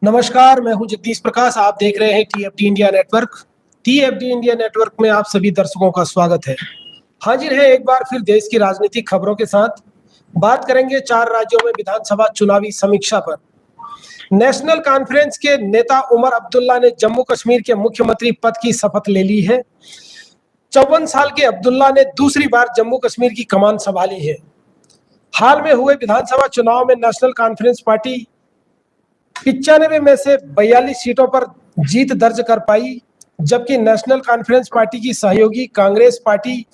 नमस्कार, मैं हूं जगदीश प्रकाश। आप देख रहे हैं टीएफडी इंडिया नेटवर्क। टीएफडी इंडिया नेटवर्क में आप सभी दर्शकों का स्वागत है। हाजिर है एक बार फिर देश की राजनीतिक खबरों के साथ। बात करेंगे 4 राज्यों में विधानसभा चुनावी समीक्षा पर। नेशनल कॉन्फ्रेंस के नेता उमर अब्दुल्ला ने जम्मू कश्मीर के मुख्यमंत्री पद की शपथ ले ली है। 54 साल के अब्दुल्ला ने दूसरी बार जम्मू कश्मीर की कमान संभाली है। हाल में हुए विधानसभा चुनाव में नेशनल कॉन्फ्रेंस पार्टी 95 में से 42 सीटों पर जीत दर्ज कर पाई, जबकि नेशनल कॉन्फ्रेंस पार्टी की सहयोगी कांग्रेस पार्टी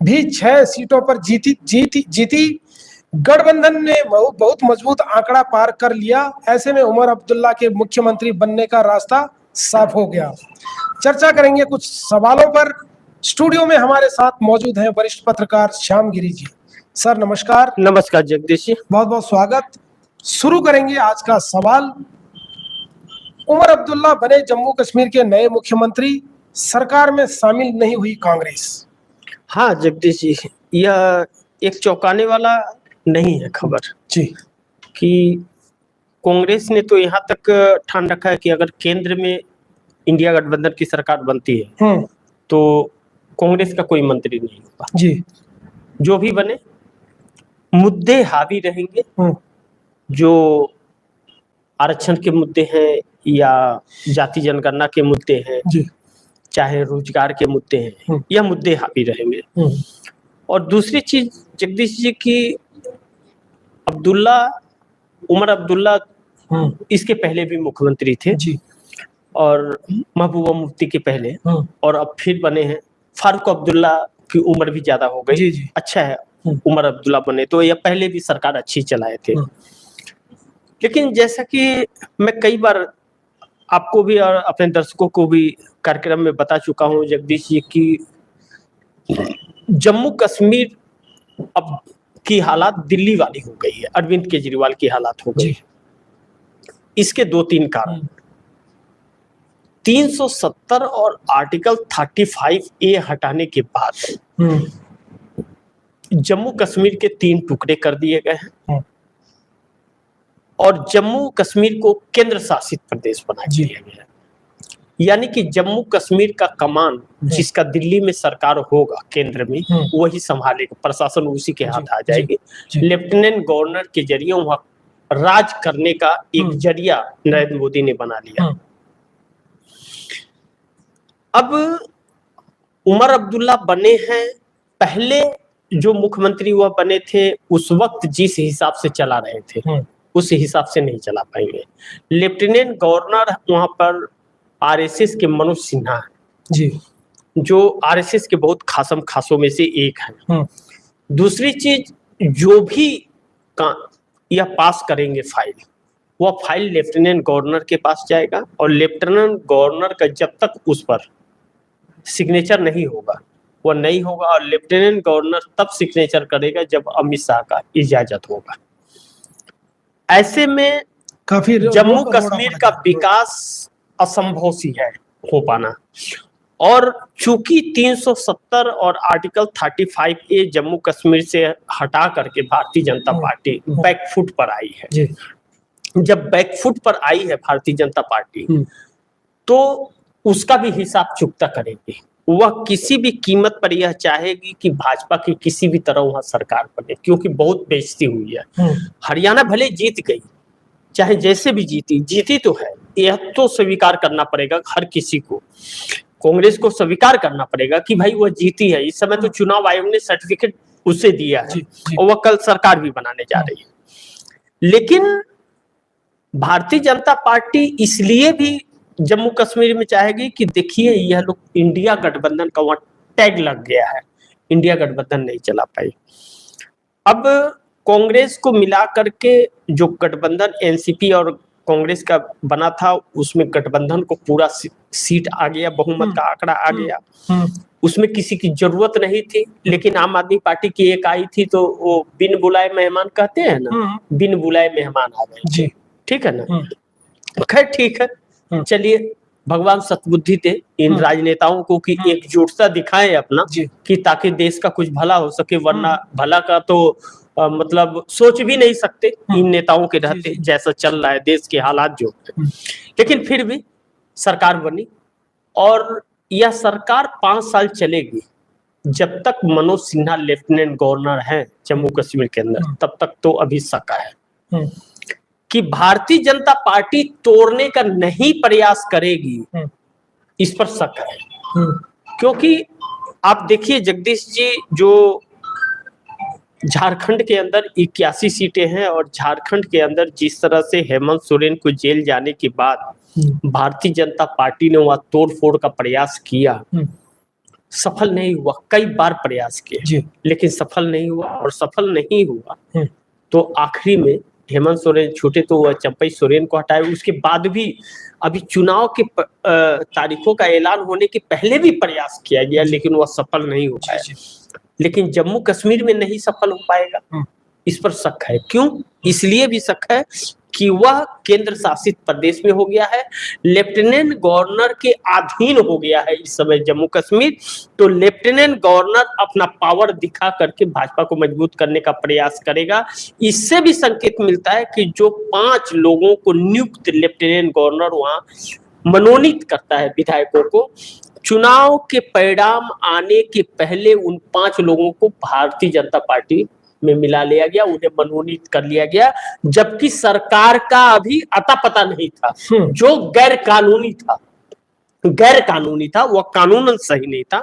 भी 6 सीटों पर जीती। गठबंधन ने बहुत मजबूत आंकड़ा पार कर लिया। ऐसे में उमर अब्दुल्ला के मुख्यमंत्री बनने का रास्ता साफ हो गया। चर्चा करेंगे कुछ सवालों पर। स्टूडियो में हमारे साथ मौजूद हैं वरिष्ठ पत्रकार श्याम गिरी जी। सर नमस्कार। नमस्कार जगदीश जी, बहुत बहुत स्वागत। शुरू करेंगे आज का सवाल। उमर अब्दुल्ला बने जम्मू कश्मीर के नए मुख्यमंत्री। सरकार में शामिल नहीं हुई कांग्रेस। हाँ जगदीश जी, यह एक चौंकाने वाला नहीं है खबर जी कि कांग्रेस ने तो यहाँ तक ठान रखा है कि अगर केंद्र में इंडिया गठबंधन की सरकार बनती है तो कांग्रेस का कोई मंत्री नहीं होगा जी। जो भी बने मुद्दे हावी रहेंगे। जो आरक्षण के मुद्दे हैं या जाति जनगणना के मुद्दे हैं जी, चाहे रोजगार के मुद्दे हैं, यह मुद्दे हावी रहेंगे। और दूसरी चीज जगदीश जी की उमर अब्दुल्ला इसके पहले भी मुख्यमंत्री थे जी। और महबूबा मुफ्ती के पहले, और अब फिर बने हैं। फारूक अब्दुल्ला की उम्र भी ज्यादा हो गई। जी। अच्छा है उमर अब्दुल्ला बने, तो यह पहले भी सरकार अच्छी चलाए थे। लेकिन जैसा कि मैं कई बार आपको भी और अपने दर्शकों को भी कार्यक्रम में बता चुका हूं जगदीश जी की जम्मू कश्मीर अब की हालात दिल्ली वाली हो गई है, अरविंद केजरीवाल की हालात हो गई है। इसके 2-3 कारण। 370 और आर्टिकल 35A हटाने के बाद जम्मू कश्मीर के 3 टुकड़े कर दिए गए हैं और जम्मू कश्मीर को केंद्र शासित प्रदेश बना दिया गया है। यानी कि जम्मू कश्मीर का कमान जिसका दिल्ली में सरकार होगा केंद्र में, वही संभालेगा, प्रशासन उसी के हाथ आ जाएगी। लेफ्टिनेंट गवर्नर के जरिए वहां राज करने का एक जरिया नरेंद्र मोदी ने बना लिया। अब उमर अब्दुल्ला बने हैं, पहले जो मुख्यमंत्री वह बने थे उस वक्त जिस हिसाब से चला रहे थे उस हिसाब से नहीं चला पाएंगे। लेफ्टिनेंट गवर्नर वहां पर आरएसएस के मनोज सिन्हा है जी, जो आरएसएस के बहुत खासम खासों में से एक है। दूसरी चीज, जो भी यह पास करेंगे फाइल, वह फाइल लेफ्टिनेंट गवर्नर के पास जाएगा और लेफ्टिनेंट गवर्नर का जब तक उस पर सिग्नेचर नहीं होगा वह नहीं होगा, और लेफ्टिनेंट गवर्नर तब सिग्नेचर करेगा जब अमित शाह का इजाजत होगा। ऐसे में काफी जम्मू कश्मीर का विकास असंभव सी है हो पाना। और चूंकि 370 और आर्टिकल 35A जम्मू कश्मीर से हटा करके भारतीय जनता पार्टी बैकफुट पर आई है। जब बैकफुट पर आई है भारतीय जनता पार्टी तो उसका भी हिसाब चुकता करेगी। वह किसी भी कीमत पर यह चाहेगी कि भाजपा की किसी भी तरह वहां सरकार बने, क्योंकि बहुत बेइज्जती हुई है। हरियाणा भले जीत गई, चाहे जैसे भी जीती तो है, यह तो स्वीकार करना पड़ेगा हर किसी को। कांग्रेस को स्वीकार करना पड़ेगा कि भाई वह जीती है। इस समय तो चुनाव आयोग ने सर्टिफिकेट उसे दिया है और वह कल सरकार भी बनाने जा रही है। लेकिन भारतीय जनता पार्टी इसलिए भी जम्मू कश्मीर में चाहेगी कि देखिए यह लोग इंडिया गठबंधन का वहां टैग लग गया है, इंडिया गठबंधन नहीं चला पाई। अब कांग्रेस को मिला करके जो गठबंधन एनसीपी और कांग्रेस का बना था उसमें गठबंधन को पूरा सीट आ गया, बहुमत का आंकड़ा आ गया। उसमें किसी की जरूरत नहीं थी। लेकिन आम आदमी पार्टी की एक आई थी तो वो बिन बुलाए मेहमान कहते हैं ना, बिन बुलाए मेहमान आ गए। ठीक है ना, खैर ठीक है, चलिए भगवान सद्बुद्धि दे इन राजनेताओं को कि एकजुटता दिखाएं अपना, कि ताकि देश का कुछ भला हो सके। वरना भला का तो मतलब सोच भी नहीं सकते इन नेताओं के रहते, जैसा चल रहा है देश के हालात जो है। लेकिन फिर भी सरकार बनी और यह सरकार 5 साल चलेगी। जब तक मनोज सिन्हा लेफ्टिनेंट गवर्नर हैं जम्मू कश्मीर के अंदर, तब तक तो अभी शक है कि भारतीय जनता पार्टी तोड़ने का नहीं प्रयास करेगी, इस पर शक है। क्योंकि आप देखिए जगदीश जी, जो झारखंड के अंदर 81 सीटें हैं और झारखंड के अंदर जिस तरह से हेमंत सोरेन को जेल जाने के बाद भारतीय जनता पार्टी ने वहां तोड़ फोड़ का प्रयास किया, सफल नहीं हुआ। कई बार प्रयास किए लेकिन सफल नहीं हुआ, और सफल नहीं हुआ तो आखिरी में हेमंत सोरेन छूटे तो वह चंपई सोरेन को हटाए। उसके बाद भी अभी चुनाव के तारीखों का ऐलान होने के पहले भी प्रयास किया गया, लेकिन वह सफल नहीं हो पाया। लेकिन जम्मू कश्मीर में नहीं सफल हो पाएगा, इस पर शक है। क्यों? इसलिए भी शक है कि वह केंद्र शासित प्रदेश में हो गया है, लेफ्टिनेंट गवर्नर के अधीन हो गया है इस समय जम्मू कश्मीर। तो लेफ्टिनेंट गवर्नर अपना पावर दिखा करके भाजपा को मजबूत करने का प्रयास करेगा। इससे भी संकेत मिलता है कि जो 5 लोगों को नियुक्त लेफ्टिनेंट गवर्नर वहां मनोनीत करता है विधायकों को, चुनाव के परिणाम आने के पहले उन 5 लोगों को भारतीय जनता पार्टी में मिला लिया गया, उन्हें मनोनीत कर लिया गया, जबकि सरकार का अभी अता पता नहीं था। जो गैर कानूनी था वह कानूनन सही नहीं था।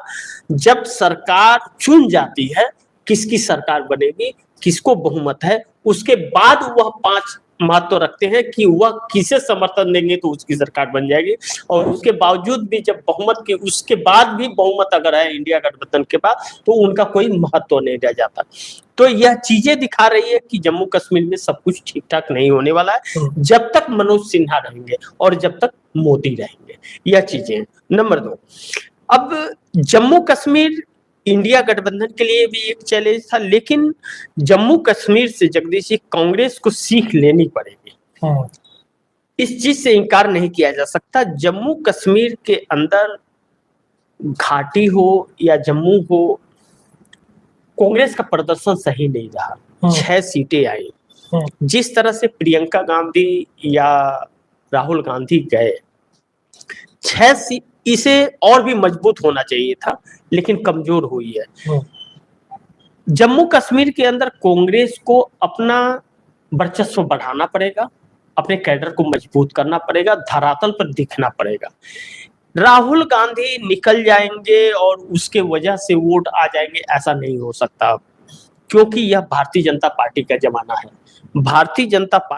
जब सरकार चुन जाती है, किसकी सरकार बनेगी, किसको बहुमत है, उसके बाद वह 5 महत्व रखते हैं कि वह किसे समर्थन देंगे तो उसकी सरकार बन जाएगी। और उसके बावजूद भी जब बहुमत के उसके बाद भी बहुमत अगर है इंडिया गठबंधन के बाद, तो उनका कोई महत्व नहीं रह जाता। तो यह चीजें दिखा रही है कि जम्मू कश्मीर में सब कुछ ठीक ठाक नहीं होने वाला है जब तक मनोज सिन्हा रहेंगे और जब तक मोदी रहेंगे। यह चीजें। नंबर 2, अब जम्मू कश्मीर इंडिया गठबंधन के लिए भी एक चैलेंज था, लेकिन जम्मू कश्मीर से जगदीश जी कांग्रेस को सीख लेनी पड़ेगी। इस चीज से इनकार नहीं किया जा सकता। जम्मू कश्मीर के अंदर घाटी हो या जम्मू हो, कांग्रेस का प्रदर्शन सही नहीं रहा। 6 सीटें आई। जिस तरह से प्रियंका गांधी या राहुल गांधी गए, 6 सीट, इसे और भी मजबूत होना चाहिए था, लेकिन कमजोर हुई है। जम्मू कश्मीर के अंदर कांग्रेस को अपना वर्चस्व बढ़ाना पड़ेगा, अपने कैडर को मजबूत करना पड़ेगा, धरातल पर दिखना पड़ेगा। राहुल गांधी निकल जाएंगे और उसके वजह से वोट आ जाएंगे, ऐसा नहीं हो सकता, क्योंकि यह भारतीय जनता पार्टी का जमाना है। भारतीय जनता